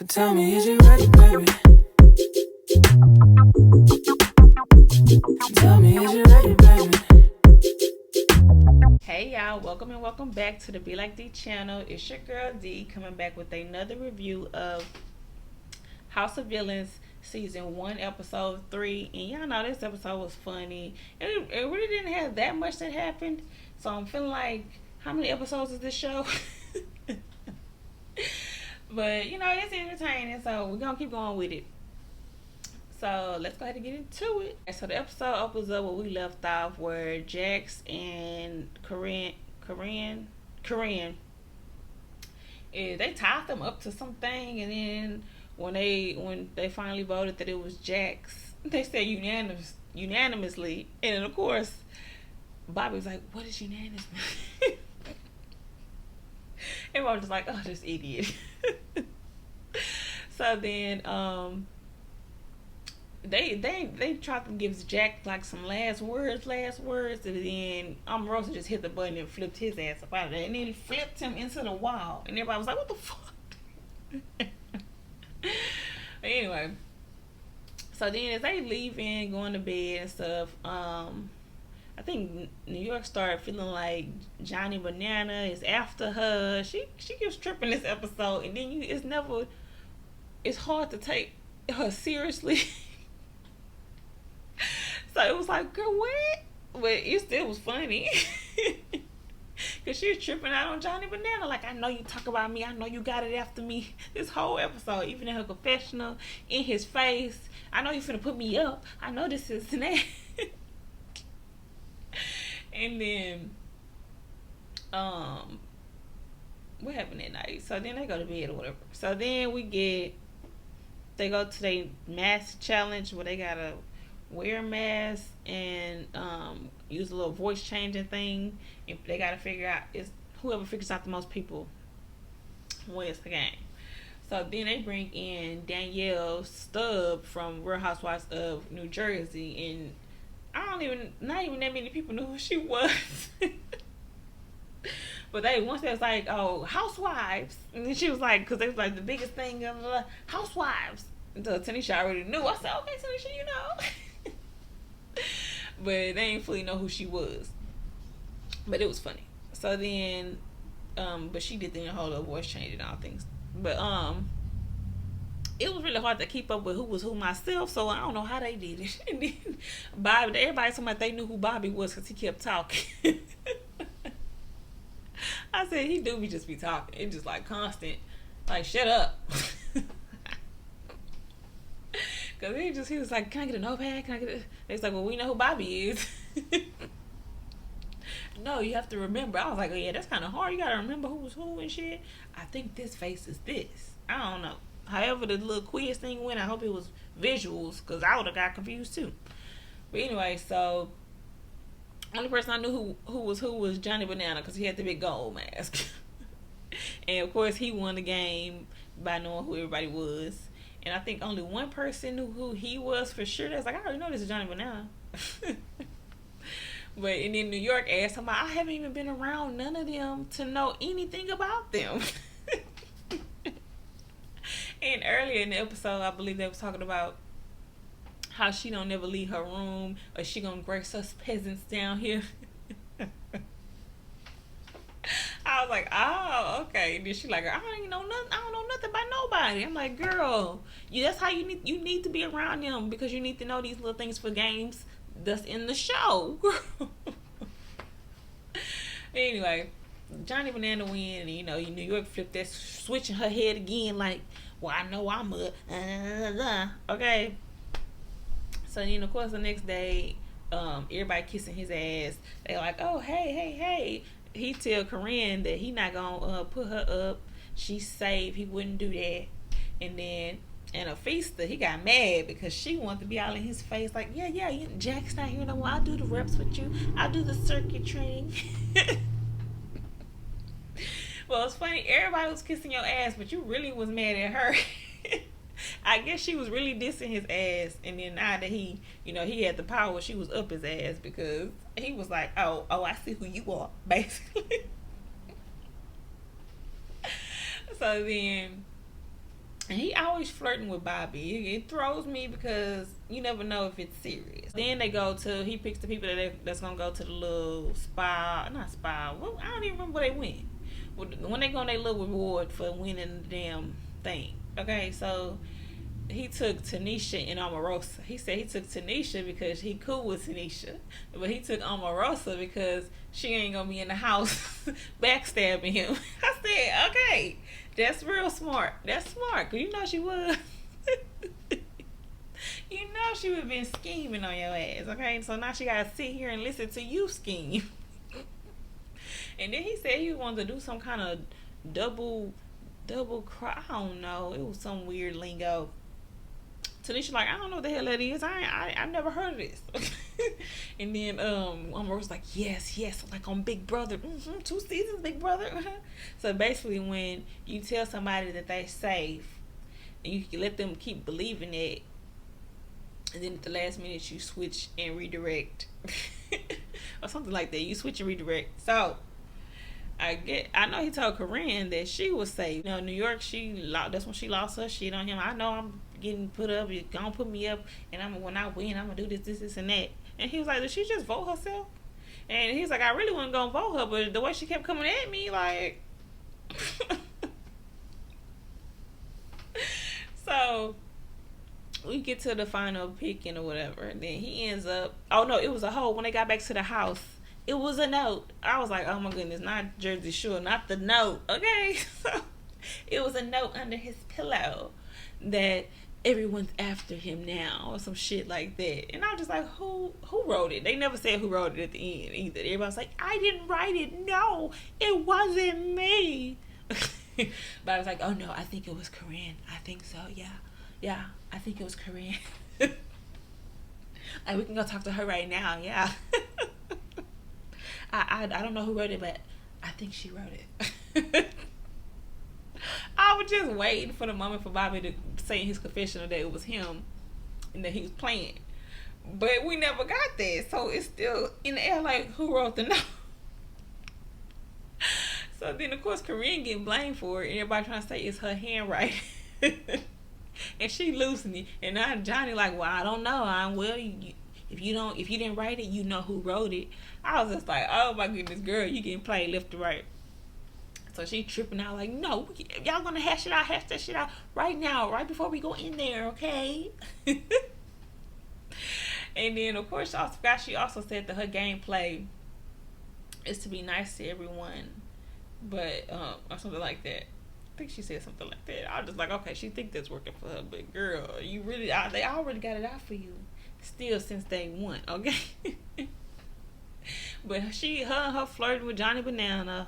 So tell me, is you ready, baby? Tell me, is you ready, baby? Hey y'all, welcome back to the Be Like D channel. It's your girl D coming back with another review of House of Villains season 1 episode 3. And y'all know this episode was funny. It really didn't have that much that happened. So I'm feeling like, how many episodes is this show? But you know, it's entertaining, so we're gonna keep going with it. So let's go ahead and get into it. So the episode opens up where we left off, where Jax and Corinne, they tied them up to something, and then when they finally voted that it was Jax, they said unanimously, and then of course Bobby was like, "What is unanimous?" Everyone was just like, "Oh, this idiot." So then they tried to give Jack like some last words, and then Rosa just hit the button and flipped his ass up out of there, and then flipped him into the wall, and everybody was like, "What the fuck?" But anyway, so then as they leaving, going to bed and stuff, I think New York started feeling like Johnny Banana is after her. She keeps tripping this episode, and then it's hard to take her seriously. So it was like, girl, what? But it still was funny. Because she was tripping out on Johnny Banana. Like, I know you talk about me. I know you got it after me. This whole episode, even in her confessional, in his face. I know you finna put me up. I know this is that. And then, what happened that night? So then they go to bed or whatever. So then they go to their mask challenge where they gotta wear a mask and use a little voice changing thing, and they gotta figure out, is whoever figures out the most people wins the game. So then they bring in Danielle Stubb from Real Housewives of New Jersey, and not even that many people knew who she was. But once they was like, "Oh, housewives," and then she was like, because they was like the biggest thing of housewives. Until Tanisha already knew. I said, "Okay, Tanisha, you know." But they didn't fully know who she was. But it was funny. So then, but she did the whole little voice change and all things. But it was really hard to keep up with who was who myself, so I don't know how they did it. And then Bobby, everybody told me they knew who Bobby was because he kept talking. I said, he do just be talking. It's just like constant, like, shut up. Because he was like, "Can I get a notepad? Can I get a..." It's like, "Well, we know who Bobby is." No, you have to remember. I was like, "Oh yeah, that's kind of hard. You gotta remember who was who and shit." I think this face is this. I don't know. However the little quiz thing went, I hope it was visuals, because I would have got confused too. But anyway, so only person I knew who was Johnny Banana, because he had the big gold mask. And of course he won the game by knowing who everybody was. And I think only one person knew who he was for sure. That's like, I already know this is Johnny Banana. But and then New York asked him, I haven't even been around none of them to know anything about them. And earlier in the episode, I believe they was talking about how she don't never leave her room, or she gonna grace us peasants down here. I was like, "Oh, okay." And then she like, I don't know nothing about nobody." I'm like, "Girl, that's how you need to be around them, because you need to know these little things for games that's in the show." Anyway, Johnny Banana win, and New York flipped that switch in her head again, like, "Well, I know I'm okay." So then, of course, the next day, everybody kissing his ass. They like, "Oh, hey." He tell Corinne that he not gonna put her up. She's safe. He wouldn't do that. And then, and Afista, he got mad because she wanted to be all in his face, like, yeah, Jack's not here no more. I'll do the reps with you. I'll do the circuit training. Well, it's funny. Everybody was kissing your ass, but you really was mad at her. I guess she was really dissing his ass, and then now that he had the power, she was up his ass, because he was like, oh, I see who you are, basically. So then, and always flirting with Bobby. It throws me because you never know if it's serious. Then he picks the people that's gonna go to the little spa, not spa. Well, I don't even remember where they went. When they go on their little reward for winning the damn thing. Okay, so he took Tanisha and Omarosa. He said he took Tanisha because he cool with Tanisha, but he took Omarosa because she ain't gonna be in the house backstabbing him. I said, okay, that's real smart. That's smart, cause you know she was. You know she would have been scheming on your ass. Okay, so now she gotta sit here and listen to you scheme. And then he said he wanted to do some kind of double cry. I don't know. It was some weird lingo. Tanisha like, I don't know what the hell that is. I never heard of this. And then Umar was like, yes, like on Big Brother. 2 seasons, Big Brother. So basically, when you tell somebody that they're safe, and you can let them keep believing it, and then at the last minute you switch and redirect, or something like that. You switch and redirect. So I know he told Corinne that she was safe. You know, New York, that's when she lost her shit on him. I know I'm getting put up. You're gonna put me up, and when I win, I'm gonna do this, and that. And he was like, did she just vote herself? And he's like, I really wasn't gonna vote her, but the way she kept coming at me, like. So we get to the final picking or whatever, and then he ends up. Oh no, it was a hoe. When they got back to the house, it was a note. I was like, oh my goodness, not Jersey Shore, not the note. Okay, so it was a note under his pillow that everyone's after him now, or some shit like that. And I was just like, who wrote it? They never said who wrote it at the end either. Everybody's like, I didn't write it. No, it wasn't me. But I was like, oh no, I think it was Corinne. I think so. Yeah, I think it was Corinne. Like, we can go talk to her right now. Yeah. I don't know who wrote it, but I think she wrote it. I was just waiting for the moment for Bobby to say in his confessional that it was him and that he was playing. But we never got that. So it's still in the air like, who wrote the note? So then, of course, Corinne getting blamed for it. And everybody trying to say it's her handwriting. And she losing it. And now Johnny like, well, I don't know. If you didn't write it, you know who wrote it. I was just like, oh my goodness, girl, you getting played left to right. So she tripping out like, no, y'all gonna hash that shit out right now, right before we go in there, okay? And then of course she also said that her gameplay is to be nice to everyone, but or something like that. I think she said something like that. I was just like, okay, she think that's working for her, but girl, they already got it out for you. Still since day one, okay? But her flirting with Johnny Banana,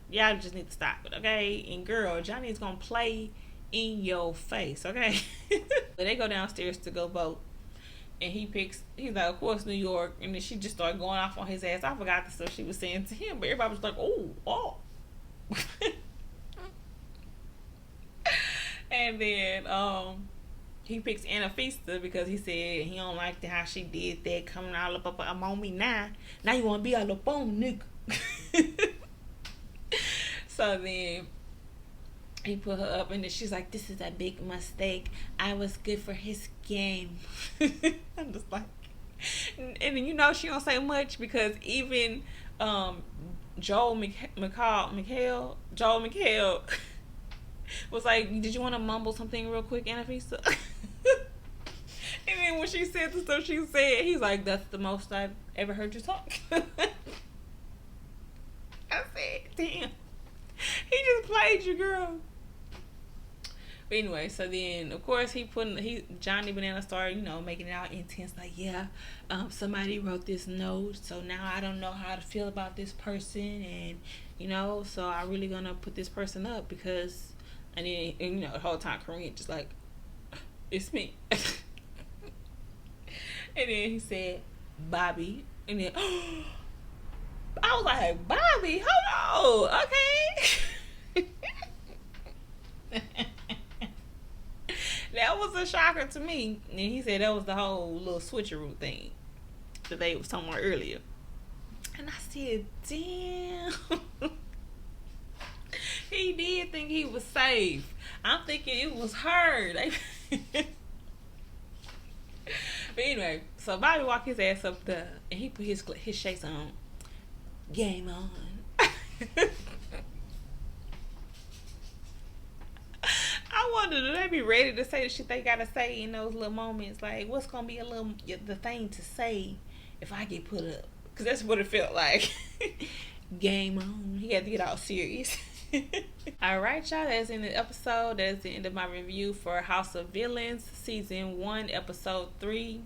y'all just need to stop it, okay? And girl, Johnny's gonna play in your face, okay? But they go downstairs to go vote, and he's like, of course, New York, and then she just started going off on his ass. I forgot the stuff she was saying to him, but everybody was like, oh. And then he picks Anafista because he said he don't like how she did that, coming all up on me now. Now you want to be all up on nigga. So then he put her up, and then she's like, this is a big mistake. I was good for his game. I'm just like, and then you know she don't say much because even Joel McHale was like, did you want to mumble something real quick, Anafisa? And then when she said the stuff she said, he's like, that's the most I've ever heard you talk. I said, damn. He just played you, girl. But anyway, so then of course Johnny Banana started, making it out intense, like, yeah, somebody wrote this note, so now I don't know how to feel about this person, and so I really gonna put this person up because, and then the whole time Korean just like, it's me. And then he said Bobby, and then I was like, Bobby, hold on, okay. That was a shocker to me. And he said that was the whole little switcheroo thing that they was talking about earlier. And I said, damn. He did think he was safe. I'm thinking it was her. Like, but anyway, so Bobby walked his ass up there and he put his shades on. Game on. I wonder, do they be ready to say the shit they gotta say in those little moments? Like, what's gonna be the thing to say if I get put up? Because that's what it felt like. Game on. He had to get all serious. Alright, y'all. That's in the episode. That's the end of my review for House of Villains, Season 1, Episode 3.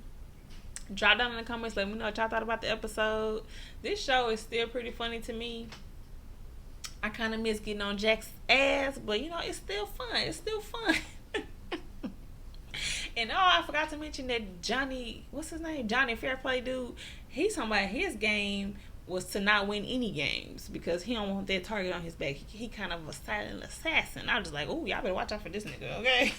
Drop down in the comments. Let me know what y'all thought about the episode. This show is still pretty funny to me. I kind of miss getting on Jack's ass, but you know, it's still fun. It's still fun. And oh, I forgot to mention that Johnny, what's his name? Johnny Fairplay dude. He's talking about his game was to not win any games because he don't want that target on his back. He kind of a silent assassin. I was just like, oh, y'all better watch out for this nigga, okay?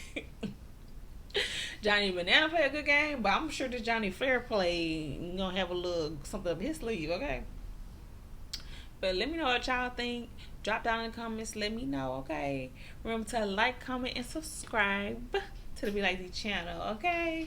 Johnny Banana play a good game, but I'm sure that Johnny Fairplay gonna have a little something up his sleeve, okay? But let me know what y'all think. Drop down in the comments. Let me know, okay? Remember to like, comment, and subscribe to the Be Like Dee channel, okay?